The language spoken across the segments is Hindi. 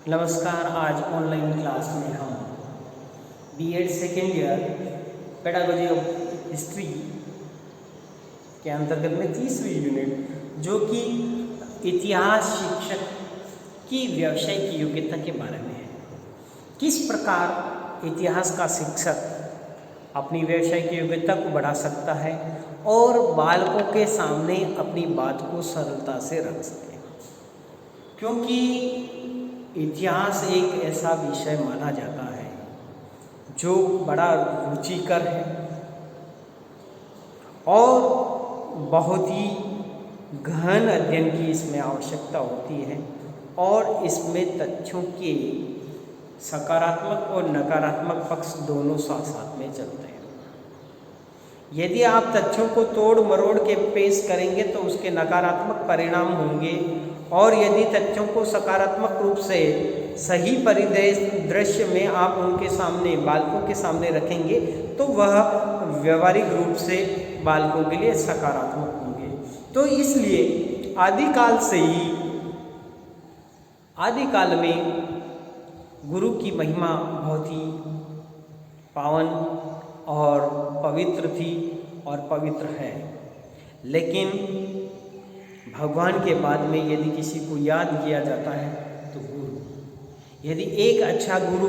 नमस्कार। आज ऑनलाइन क्लास में हम B Ed second year pedagogy of history के अंतर्गत में तीसरी यूनिट जो कि इतिहास शिक्षक की व्यावसायिक योग्यता के बारे में है। किस प्रकार इतिहास का शिक्षक अपनी व्यावसायिक योग्यता को बढ़ा सकता है और बालकों के सामने अपनी बात को सरलता से रख सके, क्योंकि इतिहास एक ऐसा विषय माना जाता है जो बड़ा रुचिकर है और बहुत ही गहन अध्ययन की इसमें आवश्यकता होती है और इसमें तथ्यों के सकारात्मक और नकारात्मक पक्ष दोनों साथ साथ में चलते हैं। यदि आप तथ्यों को तोड़ मरोड़ के पेश करेंगे तो उसके नकारात्मक परिणाम होंगे, और यदि तथ्यों को सकारात्मक रूप से सही परिदृश्य में आप उनके सामने बालकों के सामने रखेंगे तो वह व्यवहारिक रूप से बालकों के लिए सकारात्मक होंगे। तो इसलिए आदिकाल में गुरु की महिमा बहुत ही पावन और पवित्र थी और पवित्र है, लेकिन भगवान के बाद में यदि किसी को याद किया जाता है तो गुरु, यदि एक अच्छा गुरु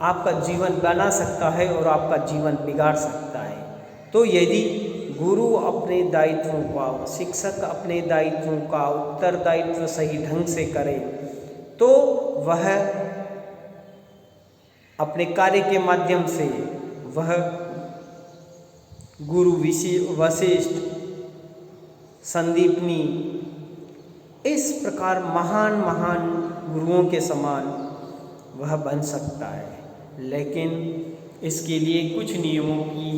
आपका जीवन बना सकता है और आपका जीवन बिगाड़ सकता है, तो यदि गुरु अपने दायित्वों का, शिक्षक अपने दायित्वों का उत्तरदायित्व सही ढंग से करे तो वह अपने कार्य के माध्यम से वह गुरु वशिष्ठ, संदीपनी, इस प्रकार महान गुरुओं के समान वह बन सकता है। लेकिन इसके लिए कुछ नियमों की,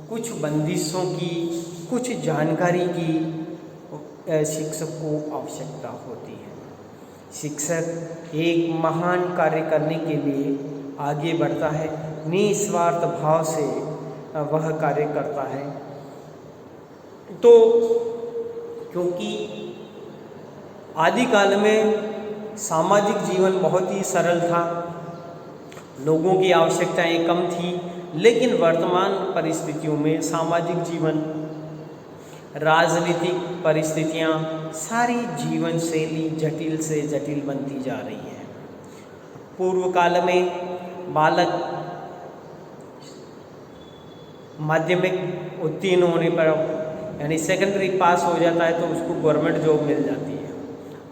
कुछ बंदिशों की, कुछ जानकारी की शिक्षक को आवश्यकता होती है। शिक्षक एक महान कार्य करने के लिए आगे बढ़ता है, निस्वार्थ भाव से वह कार्य करता है। तो क्योंकि आदिकाल में सामाजिक जीवन बहुत ही सरल था, लोगों की आवश्यकताएं कम थी, लेकिन वर्तमान परिस्थितियों में सामाजिक जीवन, राजनीतिक परिस्थितियां, सारी जीवन शैली जटिल से जटिल बनती जा रही है। पूर्व काल में बालक माध्यमिक उत्तीर्ण होने पर यानी सेकेंडरी पास हो जाता है तो उसको गवर्नमेंट जॉब मिल जाती है।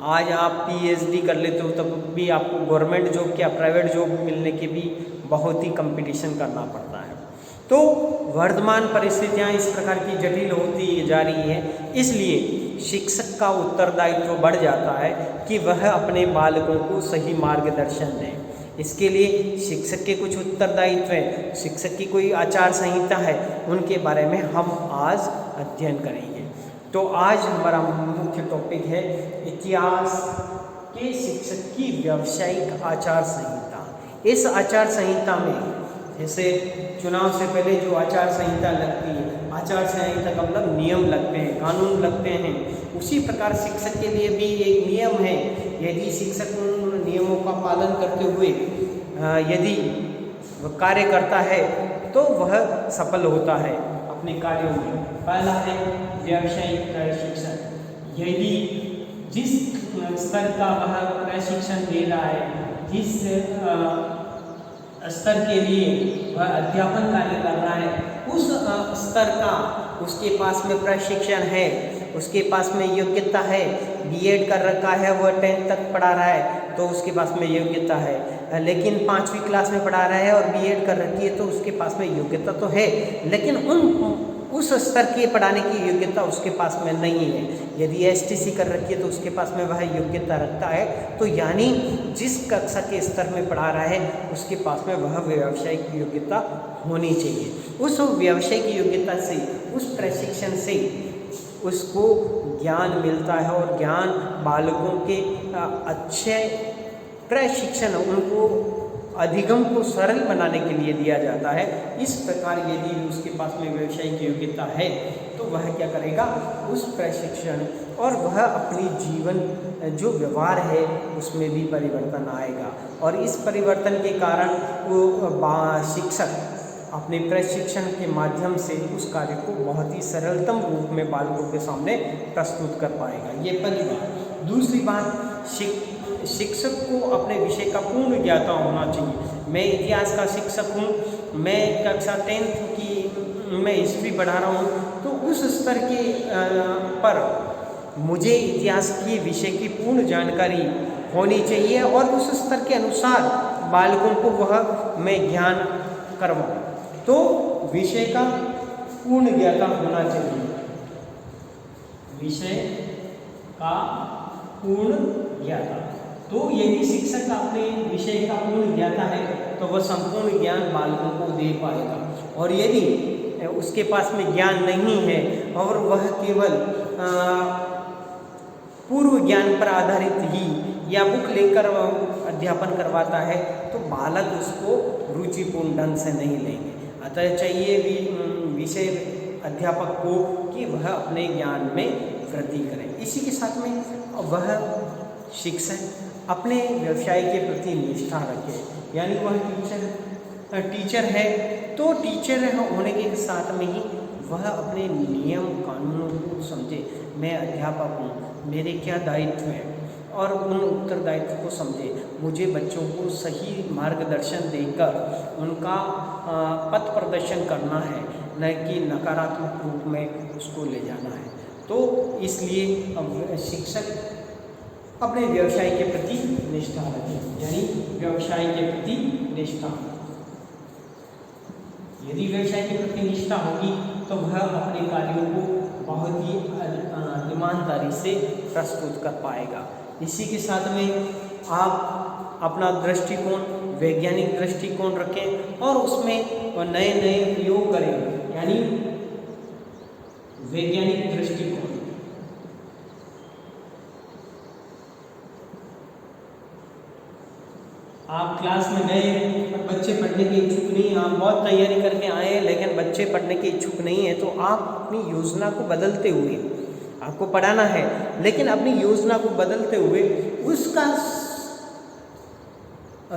आज आप पीएचडी कर लेते हो तब भी आपको गवर्नमेंट जॉब क्या प्राइवेट जॉब मिलने के भी बहुत ही कंपटीशन करना पड़ता है। तो वर्तमान परिस्थितियां इस प्रकार की जटिल होती जा रही है, इसलिए शिक्षक का उत्तरदायित्व बढ़ जाता है कि वह अपने बालकों को सही मार्गदर्शन दें। इसके लिए शिक्षक के कुछ उत्तरदायित्व हैं, शिक्षक की कोई आचार संहिता है, उनके बारे में हम आज अध्ययन करेंगे। तो आज हमारा मुख्य टॉपिक है इतिहास के शिक्षक की व्यावसायिक आचार संहिता। इस आचार संहिता में जैसे चुनाव से पहले जो आचार संहिता लगती है, आचार संहिता का मतलब नियम लगते हैं, कानून लगते हैं, उसी प्रकार शिक्षक के लिए भी एक नियम है। यदि शिक्षक उन नियमों का पालन करते हुए यदि वह कार्य करता है तो वह सफल होता है अपने कार्यों में। पहला है व्यावसायिक प्रशिक्षण। यदि जिस स्तर का वह प्रशिक्षण दे रहा है, जिस स्तर के लिए वह अध्यापन कार्य कर रहा है, उस स्तर का उसके पास में प्रशिक्षण है, उसके पास में योग्यता है, बीएड कर रखा है, वह 10th तक पढ़ा रहा है तो उसके पास में योग्यता है। लेकिन 5वीं क्लास में पढ़ा रहा है और बीएड कर रखी है तो उसके पास में योग्यता तो है, लेकिन उस स्तर के पढ़ाने की योग्यता उसके पास में नहीं है। यदि एसटीसी कर रखी है तो उसके पास में वह योग्यता रखता है, तो यानी जिस कक्षा के स्तर में पढ़ा रहा है उसके पास में वह व्यावसायिक योग्यता होनी चाहिए। उस व्यावसायिक योग्यता से, उस प्रशिक्षण से उसको ज्ञान मिलता है और ज्ञान बालकों के अच्छे प्रशिक्षण, उनको अधिगम को सरल बनाने के लिए दिया जाता है। इस प्रकार यदि उसके पास में व्यावसायिक योग्यता है तो वह क्या करेगा, उस प्रशिक्षण और वह अपनी जीवन जो व्यवहार है उसमें भी परिवर्तन आएगा। और इस परिवर्तन के कारण वो शिक्षक अपने प्रशिक्षण के माध्यम से उस कार्य को बहुत ही सरलतम रूप में बालकों के सामने प्रस्तुत कर पाएगा। ये पहली बात। दूसरी बात, शिक्षक को अपने विषय का पूर्ण ज्ञाता होना चाहिए। मैं इतिहास का शिक्षक हूँ, मैं कक्षा 10th की मैं हिस्ट्री पढ़ा रहा हूँ, तो उस स्तर के पर मुझे इतिहास के विषय की पूर्ण जानकारी होनी चाहिए और उस स्तर के अनुसार बालकों को वह मैं ज्ञान करवाऊँ। तो विषय का पूर्ण ज्ञाता होना चाहिए, विषय का पूर्ण ज्ञाता। तो यदि शिक्षक अपने विषय का पूर्ण ज्ञाता है तो वह संपूर्ण ज्ञान बालकों को दे पाएगा। और यदि उसके पास में ज्ञान नहीं है और वह केवल पूर्व ज्ञान पर आधारित ही या बुक लेकर अध्यापन करवाता है तो बालक उसको रुचिपूर्ण ढंग से नहीं लेंगे। अतः चाहिए भी विषय अध्यापक को कि वह अपने ज्ञान में वृद्धि करें। इसी के साथ में वह शिक्षक अपने व्यवसाय के प्रति निष्ठा रखे, यानी वह टीचर है तो टीचर होने के साथ में ही वह अपने नियम कानूनों को समझे। मैं अध्यापक हूँ, मेरे क्या दायित्व हैं और उन उत्तरदायित्व को समझे। मुझे बच्चों को सही मार्गदर्शन देकर उनका पथ प्रदर्शन करना है, न कि नकारात्मक रूप में उसको ले जाना है। तो इसलिए शिक्षक अपने व्यवसाय के प्रति निष्ठा रखें, यानी व्यवसाय के प्रति निष्ठा। यदि व्यवसाय के प्रति निष्ठा होगी तो वह अपने कार्यों को बहुत ही ईमानदारी से प्रस्तुत कर पाएगा। इसी के साथ में आप अपना दृष्टिकोण वैज्ञानिक दृष्टिकोण रखें और उसमें नए नए प्रयोग करें, यानी वैज्ञानिक दृष्टिकोण। आप क्लास में गए, बच्चे पढ़ने के इच्छुक नहीं, आप बहुत तैयारी करके आए हैं लेकिन बच्चे पढ़ने के इच्छुक नहीं है, तो आप अपनी योजना को बदलते हुए, आपको पढ़ाना है लेकिन अपनी योजना को बदलते हुए उसका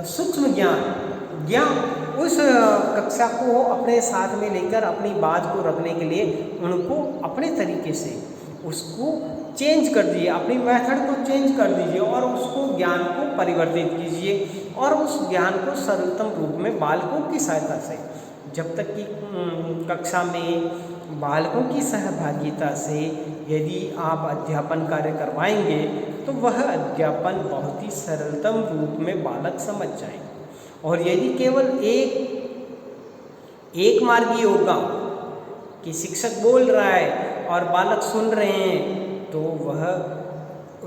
सूक्ष्म ज्ञान उस कक्षा को अपने साथ में लेकर अपनी बात को रखने के लिए उनको अपने तरीके से उसको चेंज कर दीजिए, अपनी मेथड को चेंज कर दीजिए और उसको ज्ञान को परिवर्तित कीजिए और उस ज्ञान को सरलतम रूप में बालकों की सहायता से, जब तक कि कक्षा में बालकों की सहभागिता से यदि आप अध्यापन कार्य करवाएंगे तो वह अध्यापन बहुत ही सरलतम रूप में बालक समझ जाएंगे। और यदि केवल एक मार्गी होगा कि शिक्षक बोल रहा है और बालक सुन रहे हैं तो वह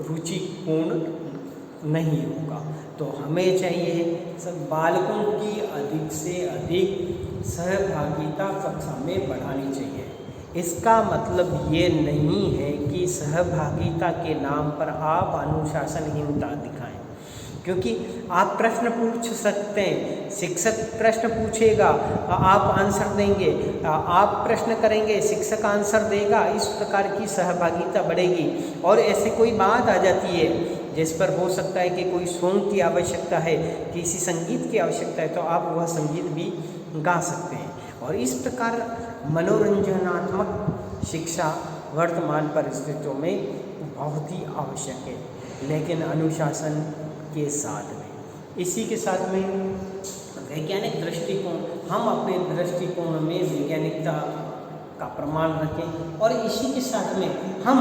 रुचिपूर्ण नहीं होगा। तो हमें चाहिए सब बालकों की अधिक से अधिक सहभागिता कक्षा में बढ़ानी चाहिए। इसका मतलब ये नहीं है कि सहभागिता के नाम पर आप अनुशासनहीनता दिखाएं, क्योंकि आप प्रश्न पूछ सकते हैं, शिक्षक प्रश्न पूछेगा, आप आंसर देंगे, आप प्रश्न करेंगे, शिक्षक आंसर देगा, इस प्रकार की सहभागिता बढ़ेगी। और ऐसी कोई बात आ जाती है जिस पर हो सकता है कि कोई सॉन्ग की आवश्यकता है, किसी संगीत की आवश्यकता है, तो आप वह संगीत भी गा सकते हैं। और इस प्रकार मनोरंजनात्मक शिक्षा वर्तमान परिस्थितियों में बहुत ही आवश्यक है, लेकिन अनुशासन के साथ में। इसी के साथ में वैज्ञानिक दृष्टिकोण, हम अपने दृष्टिकोण में वैज्ञानिकता का प्रमाण रखें। और इसी के साथ में हम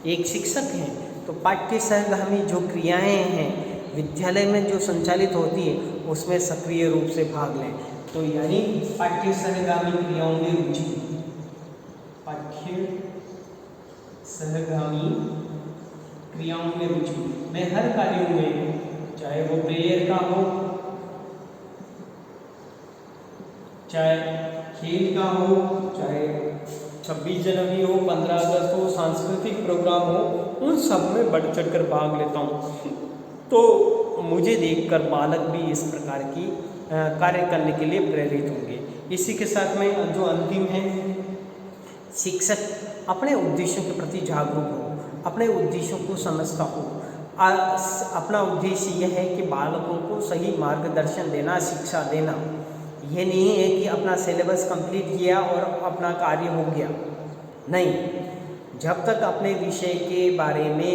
एक शिक्षक हैं तो पाठ्य सहगामी जो क्रियाएं हैं विद्यालय में जो संचालित होती है उसमें सक्रिय रूप से भाग लें। तो यानी पाठ्य सहगामी क्रियाओं में रुचि, पाठ्य सहगामी क्रियाओं में रुचि। मैं हर कार्यों में, चाहे वो प्रेयर का हो, चाहे खेल का हो, चाहे 26 जनवरी हो, 15 अगस्त हो, सांस्कृतिक प्रोग्राम हो, उन सब में बढ़ चढ़ कर भाग लेता हूँ। तो मुझे देखकर बालक भी इस प्रकार की कार्य करने के लिए प्रेरित होंगे। इसी के साथ में जो अंतिम है, शिक्षक अपने उद्देश्यों के प्रति जागरूक हो अपने उद्देश्यों को समझता हूँ। अपना उद्देश्य यह है कि बालकों को सही मार्गदर्शन देना, शिक्षा देना। ये नहीं है कि अपना सिलेबस कंप्लीट किया और अपना कार्य हो गया, नहीं। जब तक अपने विषय के बारे में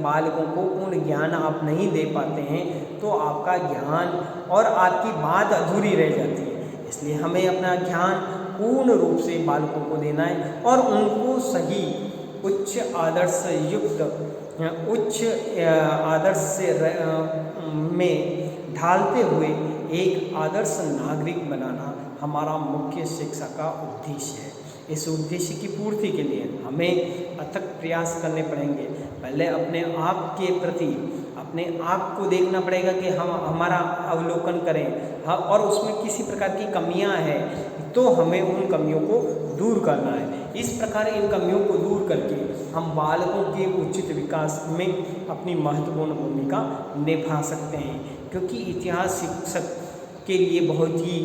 बालकों को पूर्ण ज्ञान आप नहीं दे पाते हैं तो आपका ज्ञान और आपकी बात अधूरी रह जाती है। इसलिए हमें अपना ज्ञान पूर्ण रूप से बालकों को देना है और उनको सही उच्च आदर्श में ढालते हुए एक आदर्श नागरिक बनाना हमारा मुख्य शिक्षा का उद्देश्य है। इस उद्देश्य की पूर्ति के लिए हमें अथक प्रयास करने पड़ेंगे। पहले अपने आप के प्रति अपने आप को देखना पड़ेगा कि हम हमारा अवलोकन करें, हाँ, और उसमें किसी प्रकार की कमियां हैं तो हमें उन कमियों को दूर करना है। इस प्रकार इन कमियों को दूर करके हम बालकों के उचित विकास में अपनी महत्वपूर्ण भूमिका निभा सकते हैं, क्योंकि इतिहास शिक्षक के लिए बहुत ही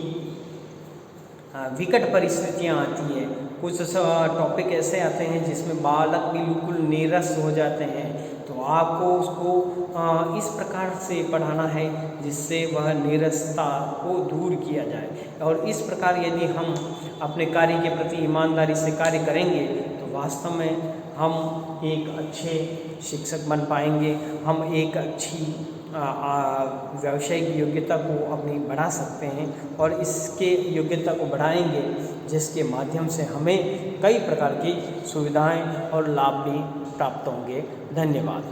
विकट परिस्थितियाँ आती हैं। कुछ टॉपिक ऐसे आते हैं जिसमें बालक बिल्कुल नीरस हो जाते हैं, तो आपको उसको इस प्रकार से पढ़ाना है जिससे वह नीरसता को दूर किया जाए। और इस प्रकार यदि हम अपने कार्य के प्रति ईमानदारी से कार्य करेंगे तो वास्तव में हम एक अच्छे शिक्षक बन पाएंगे। हम एक अच्छी व्यावसायिक योग्यता को अपनी बढ़ा सकते हैं और इसके योग्यता को बढ़ाएंगे जिसके माध्यम से हमें कई प्रकार की सुविधाएं और लाभ भी प्राप्त होंगे। धन्यवाद।